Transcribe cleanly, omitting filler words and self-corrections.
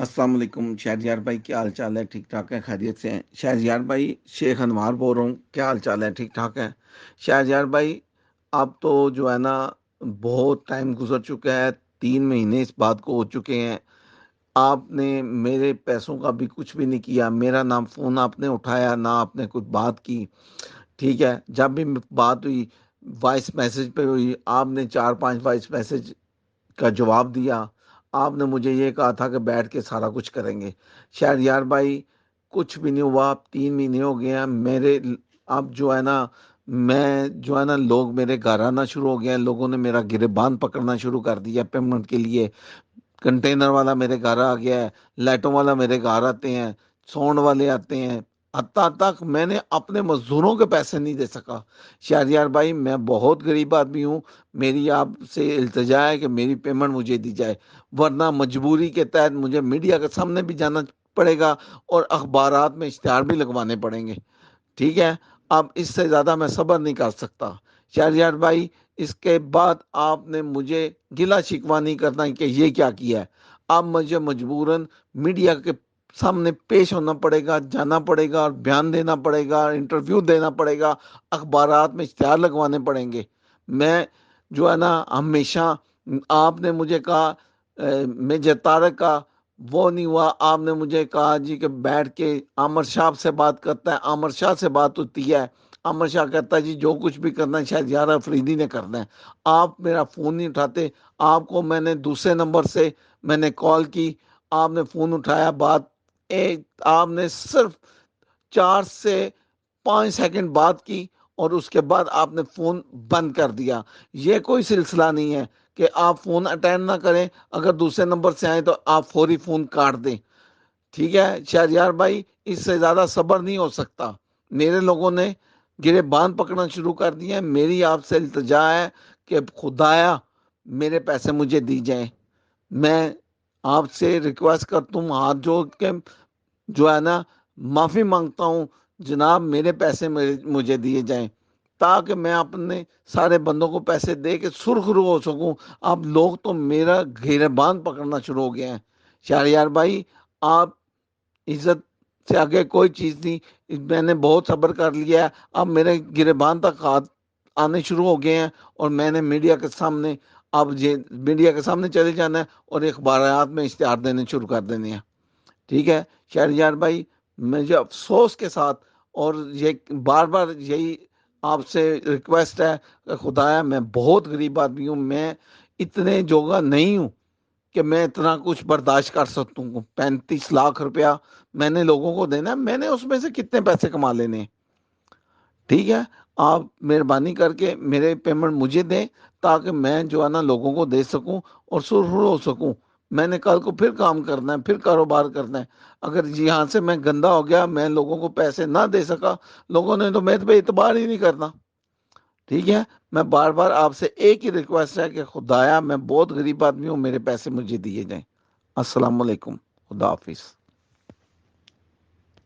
السلام علیکم شہریار بھائی، کیا حال چال ہے؟ ٹھیک ٹھاک ہے؟ خیریت سے ہیں شہریار بھائی؟ شیخ انوار بول رہا ہوں، کیا حال چال ہے؟ ٹھیک ٹھاک ہے شہریار بھائی؟ اب تو جو ہے نا، بہت ٹائم گزر چکا ہے، 3 مہینے اس بات کو ہو چکے ہیں۔ آپ نے میرے پیسوں کا بھی کچھ بھی نہیں کیا، میرا نام فون آپ نے اٹھایا نہ آپ نے کچھ بات کی۔ ٹھیک ہے، جب بھی بات ہوئی وائس میسج پہ ہوئی، آپ نے 4 5 وائس میسج کا جواب دیا۔ آپ نے مجھے یہ کہا تھا کہ بیٹھ کے سارا کچھ کریں گے۔ شہریار بھائی، کچھ بھی نہیں ہوا، 3 مہینے ہو گئے ہیں میرے۔ اب جو ہے نا، میں جو ہے نا، لوگ میرے گھر آنا شروع ہو گئے ہیں، لوگوں نے میرا گریبان پکڑنا شروع کر دیا پیمنٹ کے لیے۔ کنٹینر والا میرے گھر آ گیا ہے، لائٹوں والا میرے گھر آتے ہیں، ساؤنڈ والے آتے ہیں، حتیٰ تک میں نے اپنے مزدوروں کے پیسے نہیں دے سکا۔ شہریار بھائی، میں بہت غریب آدمی ہوں، میری آپ سے التجا ہے کہ میری پیمنٹ مجھے دی جائے، ورنہ مجبوری کے تحت مجھے میڈیا کے سامنے بھی جانا پڑے گا اور اخبارات میں اشتہار بھی لگوانے پڑیں گے۔ ٹھیک ہے، اب اس سے زیادہ میں صبر نہیں کر سکتا۔ شہریار بھائی، اس کے بعد آپ نے مجھے گلا شکوہ نہیں کرنا کہ یہ کیا کیا ہے۔ اب مجھے مجبوراً میڈیا کے سامنے پیش ہونا پڑے گا، جانا پڑے گا، اور بیان دینا پڑے گا، انٹرویو دینا پڑے گا، اخبارات میں اشتہار لگوانے پڑیں گے۔ میں جو ہے نا، ہمیشہ آپ نے مجھے کہا میجر طارق کا وہ نہیں ہوا، آپ نے مجھے کہا جی کہ بیٹھ کے عامر شاہ سے بات کرتا ہے، عامر شاہ سے بات ہوتی ہے، عامر شاہ کہتا ہے جی جو کچھ بھی کرنا ہے شاید یار افریدی نے کرنا ہے۔ آپ میرا فون نہیں اٹھاتے، آپ کو میں نے دوسرے نمبر سے میں نے کال کی، آپ نے فون اٹھایا، بات آپ نے صرف 4 سے 5 سیکنڈ بات کی اور اس کے بعد آپ نے فون بند کر دیا۔ یہ کوئی سلسلہ نہیں ہے کہ آپ فون اٹینڈ نہ کریں، اگر دوسرے نمبر سے آئیں تو آپ فوری فون کاٹ دیں۔ ٹھیک ہے شہریار بھائی، اس سے زیادہ صبر نہیں ہو سکتا۔ میرے لوگوں نے گریبان پکڑنا شروع کر دیا ہے۔ میری آپ سے التجا ہے کہ خدایا میرے پیسے مجھے دی جائیں۔ میں آپ سے ریکویسٹ کرتا ہوں، ہاتھ جوڑ کے جو ہے نا، معافی مانگتا ہوں، جناب میرے پیسے مجھے دیے جائیں، تاکہ میں اپنے سارے بندوں کو پیسے دے کے سرخرو ہو سکوں۔ اب لوگ تو میرا گریبان پکڑنا شروع ہو گئے ہیں۔ شہریار بھائی، آپ عزت سے آگے کوئی چیز نہیں، میں نے بہت صبر کر لیا ہے، اب میرے گریبان تک ہاتھ آنے شروع ہو گئے ہیں، اور میں نے میڈیا کے سامنے، اب یہ میڈیا کے سامنے چلے جانا ہے اور اخبارات میں اشتہار دینے شروع کر دینے ہیں۔ ٹھیک ہے شہریار بھائی، مجھے افسوس کے ساتھ اور یہ بار بار یہی آپ سے ریکویسٹ ہے کہ خدایا میں بہت غریب آدمی ہوں، میں اتنے جوگا نہیں ہوں کہ میں اتنا کچھ برداشت کر سکتا ہوں۔ 35 لاکھ روپیہ میں نے لوگوں کو دینا ہے، میں نے اس میں سے کتنے پیسے کما لینے ہیں؟ ٹھیک ہے، آپ مہربانی کر کے میرے پیمنٹ مجھے دیں، تاکہ میں جو ہے نا لوگوں کو دے سکوں اور سرخرو ہو سکوں۔ میں نے کل کو پھر کام کرنا ہے، پھر کاروبار کرنا ہے۔ اگر یہاں سے میں گندا ہو گیا، میں لوگوں کو پیسے نہ دے سکا، لوگوں نے تو میرے پہ اعتبار ہی نہیں کرنا۔ ٹھیک ہے، میں بار بار آپ سے ایک ہی ریکویسٹ ہے کہ خدایا میں بہت غریب آدمی ہوں، میرے پیسے مجھے دیے جائیں۔ السلام علیکم، خدا حافظ۔